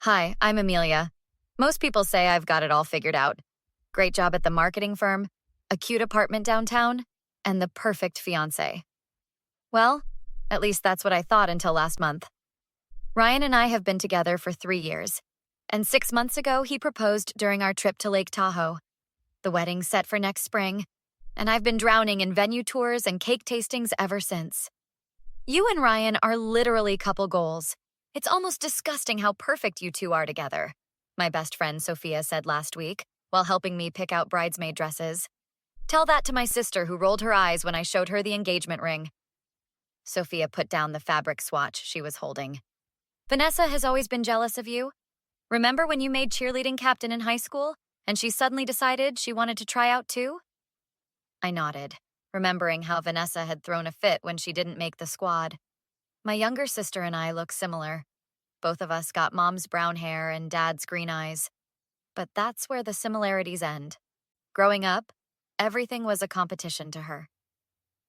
Hi, I'm Amelia. Most people say I've got it all figured out. Great job at the marketing firm, a cute apartment downtown, and the perfect fiancé. Well, at least that's what I thought until last month. Ryan and I have been together for 3 years, and 6 months ago he proposed during our trip to Lake Tahoe. The wedding's set for next spring, and I've been drowning in venue tours and cake tastings ever since. You and Ryan are literally couple goals. It's almost disgusting how perfect you two are together, my best friend Sophia said last week, while helping me pick out bridesmaid dresses. Tell that to my sister who rolled her eyes when I showed her the engagement ring. Sophia put down the fabric swatch she was holding. Vanessa has always been jealous of you. Remember when you made cheerleading captain in high school, and she suddenly decided she wanted to try out too? I nodded, remembering how Vanessa had thrown a fit when she didn't make the squad. My younger sister and I look similar. Both of us got mom's brown hair and dad's green eyes. But that's where the similarities end. Growing up, everything was a competition to her.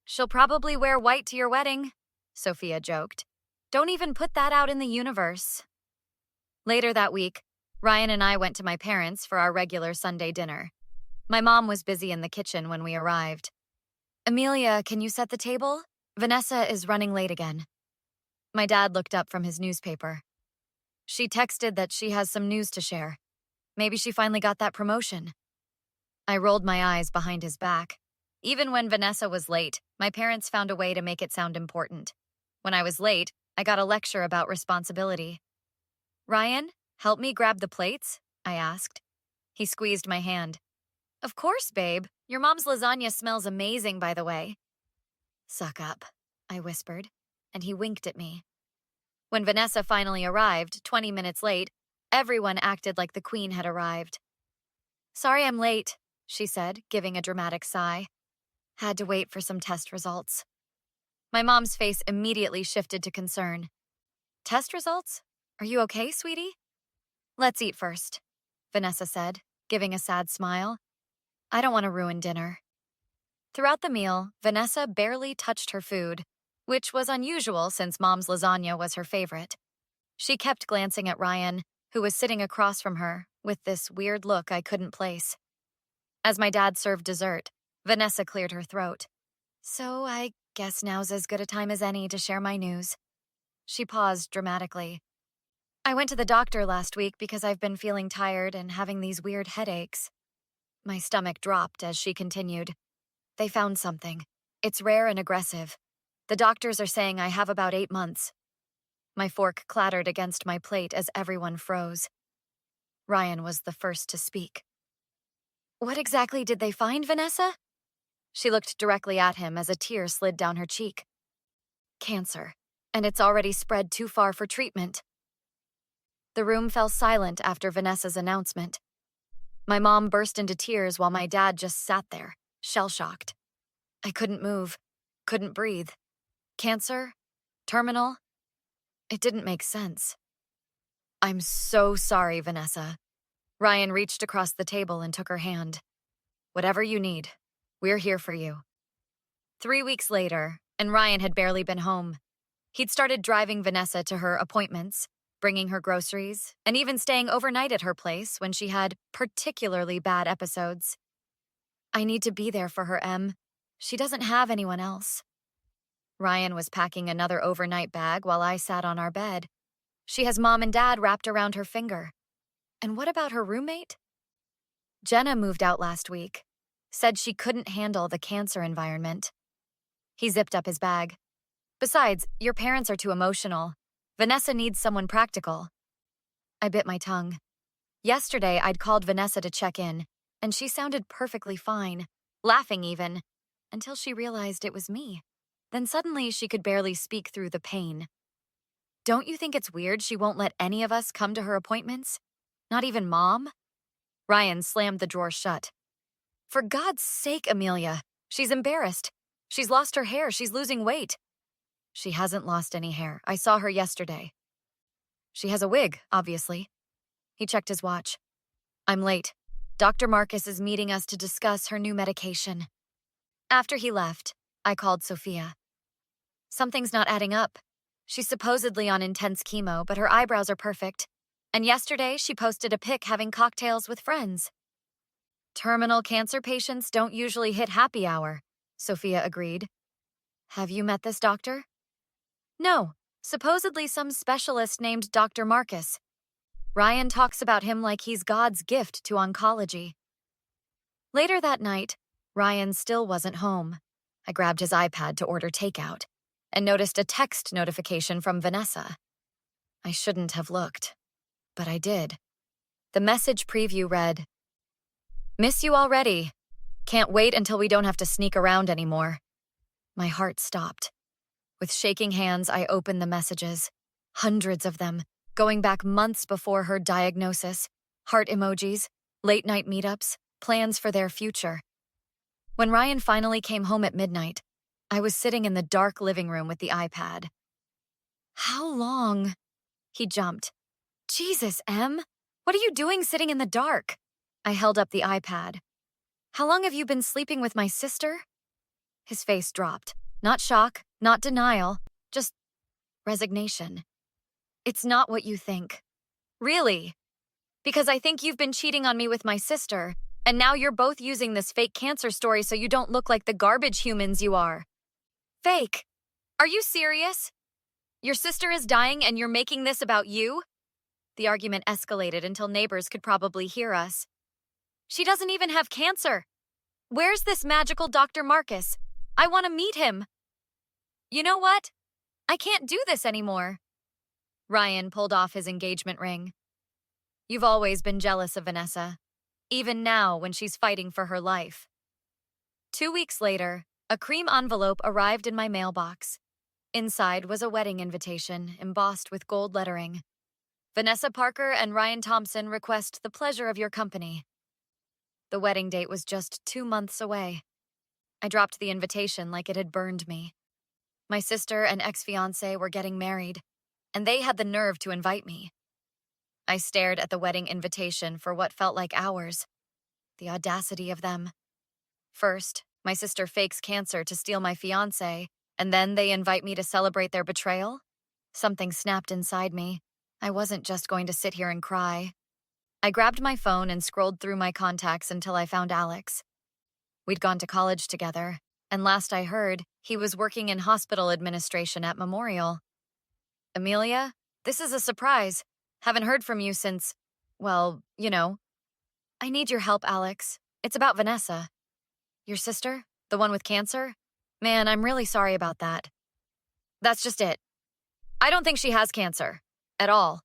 She'll probably wear white to your wedding, Sophia joked. Don't even put that out in the universe. Later that week, Ryan and I went to my parents' for our regular Sunday dinner. My mom was busy in the kitchen when we arrived. Amelia, can you set the table? Vanessa is running late again. My dad looked up from his newspaper. She texted that she has some news to share. Maybe she finally got that promotion. I rolled my eyes behind his back. Even when Vanessa was late, my parents found a way to make it sound important. When I was late, I got a lecture about responsibility. Ryan, help me grab the plates? I asked. He squeezed my hand. Of course, babe. Your mom's lasagna smells amazing, by the way. Suck up, I whispered, and he winked at me. When Vanessa finally arrived, 20 minutes late, everyone acted like the queen had arrived. Sorry I'm late, she said, giving a dramatic sigh. Had to wait for some test results. My mom's face immediately shifted to concern. Test results? Are you okay, sweetie? Let's eat first, Vanessa said, giving a sad smile. I don't want to ruin dinner. Throughout the meal, Vanessa barely touched her food, which was unusual since mom's lasagna was her favorite. She kept glancing at Ryan, who was sitting across from her, with this weird look I couldn't place. As my dad served dessert, Vanessa cleared her throat. So I guess now's as good a time as any to share my news. She paused dramatically. I went to the doctor last week because I've been feeling tired and having these weird headaches. My stomach dropped as she continued. They found something. It's rare and aggressive. The doctors are saying I have about 8 months. My fork clattered against my plate as everyone froze. Ryan was the first to speak. What exactly did they find, Vanessa? She looked directly at him as a tear slid down her cheek. Cancer, and it's already spread too far for treatment. The room fell silent after Vanessa's announcement. My mom burst into tears while my dad just sat there, shell-shocked. I couldn't move, couldn't breathe. Cancer? Terminal? It didn't make sense. I'm so sorry, Vanessa. Ryan reached across the table and took her hand. Whatever you need, we're here for you. 3 weeks later, and Ryan had barely been home. He'd started driving Vanessa to her appointments, bringing her groceries, and even staying overnight at her place when she had particularly bad episodes. I need to be there for her, Em. She doesn't have anyone else. Ryan was packing another overnight bag while I sat on our bed. She has mom and dad wrapped around her finger. And what about her roommate? Jenna moved out last week. Said she couldn't handle the cancer environment. He zipped up his bag. Besides, your parents are too emotional. Vanessa needs someone practical. I bit my tongue. Yesterday, I'd called Vanessa to check in, and she sounded perfectly fine, laughing even, until she realized it was me. Then suddenly she could barely speak through the pain. Don't you think it's weird she won't let any of us come to her appointments? Not even Mom? Ryan slammed the drawer shut. For God's sake, Amelia. She's embarrassed. She's lost her hair. She's losing weight. She hasn't lost any hair. I saw her yesterday. She has a wig, obviously. He checked his watch. I'm late. Dr. Marcus is meeting us to discuss her new medication. After he left, I called Sophia. Something's not adding up. She's supposedly on intense chemo, but her eyebrows are perfect. And yesterday, she posted a pic having cocktails with friends. Terminal cancer patients don't usually hit happy hour, Sophia agreed. Have you met this doctor? No, supposedly some specialist named Dr. Marcus. Ryan talks about him like he's God's gift to oncology. Later that night, Ryan still wasn't home. I grabbed his iPad to order takeout and noticed a text notification from Vanessa. I shouldn't have looked, but I did. The message preview read, "Miss you already. Can't wait until we don't have to sneak around anymore." My heart stopped. With shaking hands, I opened the messages. Hundreds of them, going back months before her diagnosis. Heart emojis, late-night meetups, plans for their future. When Ryan finally came home at midnight, I was sitting in the dark living room with the iPad. How long? He jumped. Jesus, Em, what are you doing sitting in the dark? I held up the iPad. How long have you been sleeping with my sister? His face dropped. Not shock, not denial, just resignation. It's not what you think. Really? Because I think you've been cheating on me with my sister, and now you're both using this fake cancer story so you don't look like the garbage humans you are. Fake? Are you serious? Your sister is dying and you're making this about you? The argument escalated until neighbors could probably hear us. She doesn't even have cancer. Where's this magical Dr. Marcus? I want to meet him. You know what? I can't do this anymore. Ryan pulled off his engagement ring. You've always been jealous of Vanessa, even now when she's fighting for her life. 2 weeks later, a cream envelope arrived in my mailbox. Inside was a wedding invitation embossed with gold lettering. Vanessa Parker and Ryan Thompson request the pleasure of your company. The wedding date was just 2 months away. I dropped the invitation like it had burned me. My sister and ex-fiancé were getting married, and they had the nerve to invite me. I stared at the wedding invitation for what felt like hours. The audacity of them. First, my sister fakes cancer to steal my fiancé, and then they invite me to celebrate their betrayal? Something snapped inside me. I wasn't just going to sit here and cry. I grabbed my phone and scrolled through my contacts until I found Alex. We'd gone to college together, and last I heard, he was working in hospital administration at Memorial. Amelia, this is a surprise. Haven't heard from you since, well, you know. I need your help, Alex. It's about Vanessa. Your sister? The one with cancer? Man, I'm really sorry about that. That's just it. I don't think she has cancer. At all.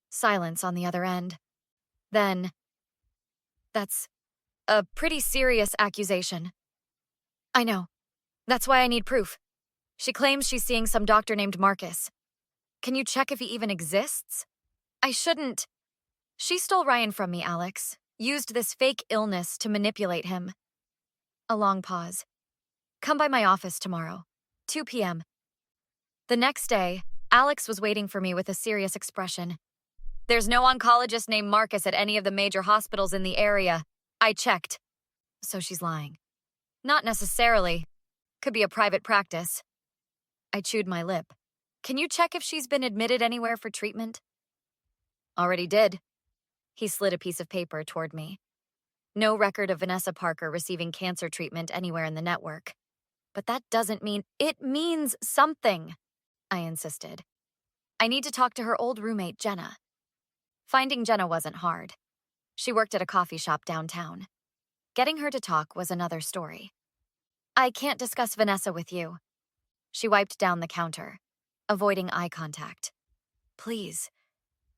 Silence on the other end. Then, that's a pretty serious accusation. I know. That's why I need proof. She claims she's seeing some doctor named Marcus. Can you check if he even exists? I shouldn't. She stole Ryan from me, Alex. Used this fake illness to manipulate him. A long pause. Come by my office tomorrow. 2 p.m. The next day, Alex was waiting for me with a serious expression. There's no oncologist named Marcus at any of the major hospitals in the area. I checked. So she's lying. Not necessarily. Could be a private practice. I chewed my lip. Can you check if she's been admitted anywhere for treatment? Already did. He slid a piece of paper toward me. No record of Vanessa Parker receiving cancer treatment anywhere in the network. But that doesn't mean— It means something, I insisted. I need to talk to her old roommate, Jenna. Finding Jenna wasn't hard. She worked at a coffee shop downtown. Getting her to talk was another story. I can't discuss Vanessa with you. She wiped down the counter, avoiding eye contact. Please.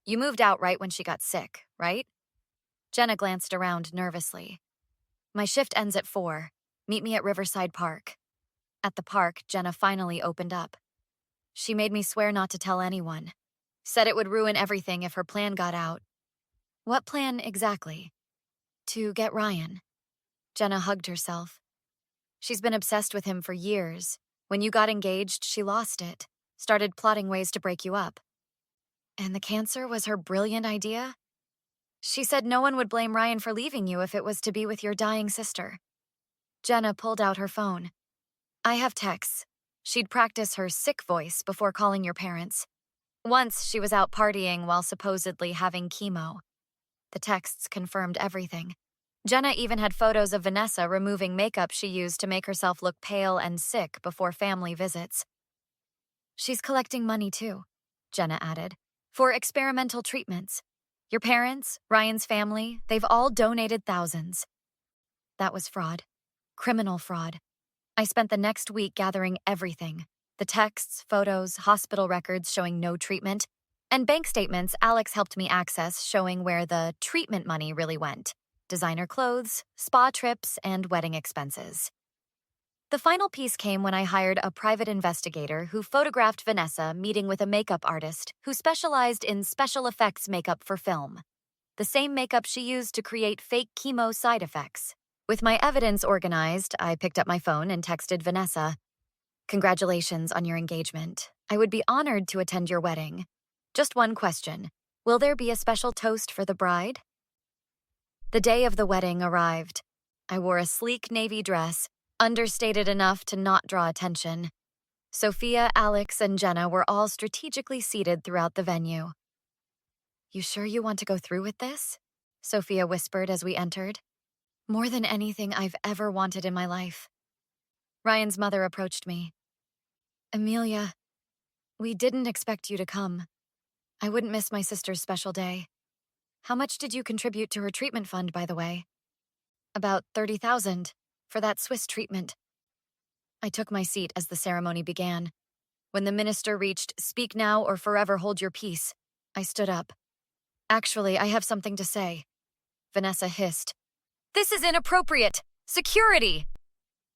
You moved out right when she got sick, right? Jenna glanced around nervously. My shift ends at 4. Meet me at Riverside Park. At the park, Jenna finally opened up. She made me swear not to tell anyone. Said it would ruin everything if her plan got out. What plan exactly? To get Ryan. Jenna hugged herself. She's been obsessed with him for years. When you got engaged, she lost it. Started plotting ways to break you up. And the cancer was her brilliant idea? She said no one would blame Ryan for leaving you if it was to be with your dying sister. Jenna pulled out her phone. I have texts. She'd practice her sick voice before calling your parents. Once she was out partying while supposedly having chemo. The texts confirmed everything. Jenna even had photos of Vanessa removing makeup she used to make herself look pale and sick before family visits. She's collecting money too, Jenna added, for experimental treatments. Your parents, Ryan's family, they've all donated thousands. That was fraud. Criminal fraud. I spent the next week gathering everything. The texts, photos, hospital records showing no treatment, and bank statements Alex helped me access showing where the treatment money really went. Designer clothes, spa trips, and wedding expenses. The final piece came when I hired a private investigator who photographed Vanessa meeting with a makeup artist who specialized in special effects makeup for film. The same makeup she used to create fake chemo side effects. With my evidence organized, I picked up my phone and texted Vanessa. Congratulations on your engagement. I would be honored to attend your wedding. Just one question. Will there be a special toast for the bride? The day of the wedding arrived. I wore a sleek navy dress, understated enough to not draw attention. Sophia, Alex, and Jenna were all strategically seated throughout the venue. You sure you want to go through with this? Sophia whispered as we entered. More than anything I've ever wanted in my life. Ryan's mother approached me. Amelia, we didn't expect you to come. I wouldn't miss my sister's special day. How much did you contribute to her treatment fund, by the way? About $30,000 for that Swiss treatment. I took my seat as the ceremony began. When the minister reached, "Speak now or forever hold your peace," I stood up. Actually, I have something to say. Vanessa hissed. This is inappropriate! Security!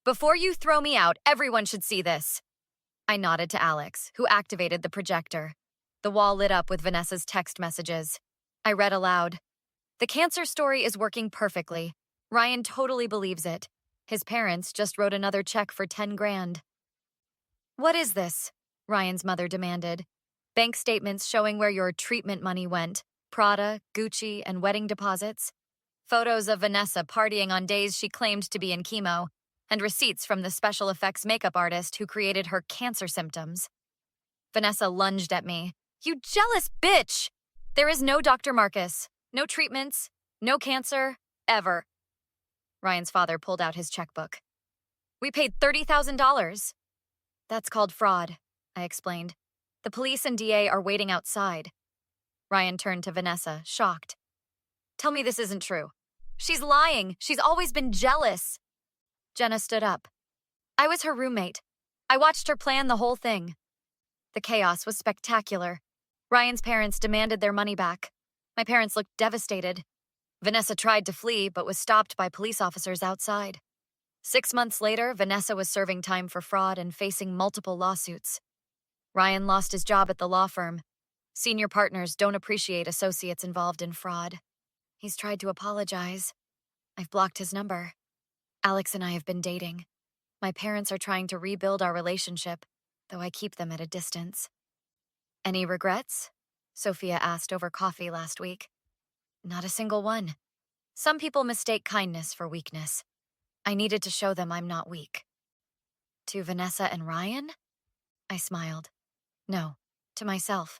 Before you throw me out, everyone should see this. I nodded to Alex, who activated the projector. The wall lit up with Vanessa's text messages. I read aloud. The cancer story is working perfectly. Ryan totally believes it. His parents just wrote another check for 10 grand. What is this? Ryan's mother demanded. Bank statements showing where your treatment money went. Prada, Gucci, and wedding deposits. Photos of Vanessa partying on days she claimed to be in chemo. And receipts from the special effects makeup artist who created her cancer symptoms. Vanessa lunged at me. You jealous bitch! There is no Dr. Marcus, no treatments, no cancer, ever. Ryan's father pulled out his checkbook. We paid $30,000. That's called fraud, I explained. The police and DA are waiting outside. Ryan turned to Vanessa, shocked. Tell me this isn't true. She's lying. She's always been jealous. Jenna stood up. I was her roommate. I watched her plan the whole thing. The chaos was spectacular. Ryan's parents demanded their money back. My parents looked devastated. Vanessa tried to flee, but was stopped by police officers outside. 6 months later, Vanessa was serving time for fraud and facing multiple lawsuits. Ryan lost his job at the law firm. Senior partners don't appreciate associates involved in fraud. He's tried to apologize. I've blocked his number. Alex and I have been dating. My parents are trying to rebuild our relationship, though I keep them at a distance. Any regrets? Sophia asked over coffee last week. Not a single one. Some people mistake kindness for weakness. I needed to show them I'm not weak. To Vanessa and Ryan? I smiled. No, to myself.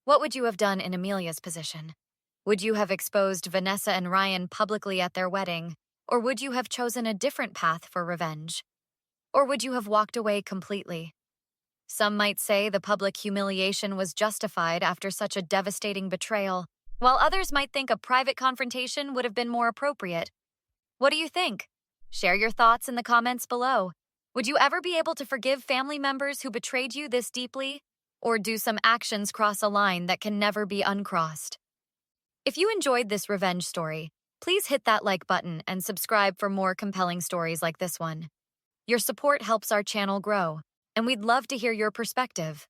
What would you have done in Amelia's position? Would you have exposed Vanessa and Ryan publicly at their wedding, or would you have chosen a different path for revenge? Or would you have walked away completely? Some might say the public humiliation was justified after such a devastating betrayal, while others might think a private confrontation would have been more appropriate. What do you think? Share your thoughts in the comments below. Would you ever be able to forgive family members who betrayed you this deeply? Or do some actions cross a line that can never be uncrossed? If you enjoyed this revenge story, please hit that like button and subscribe for more compelling stories like this one. Your support helps our channel grow, and we'd love to hear your perspective.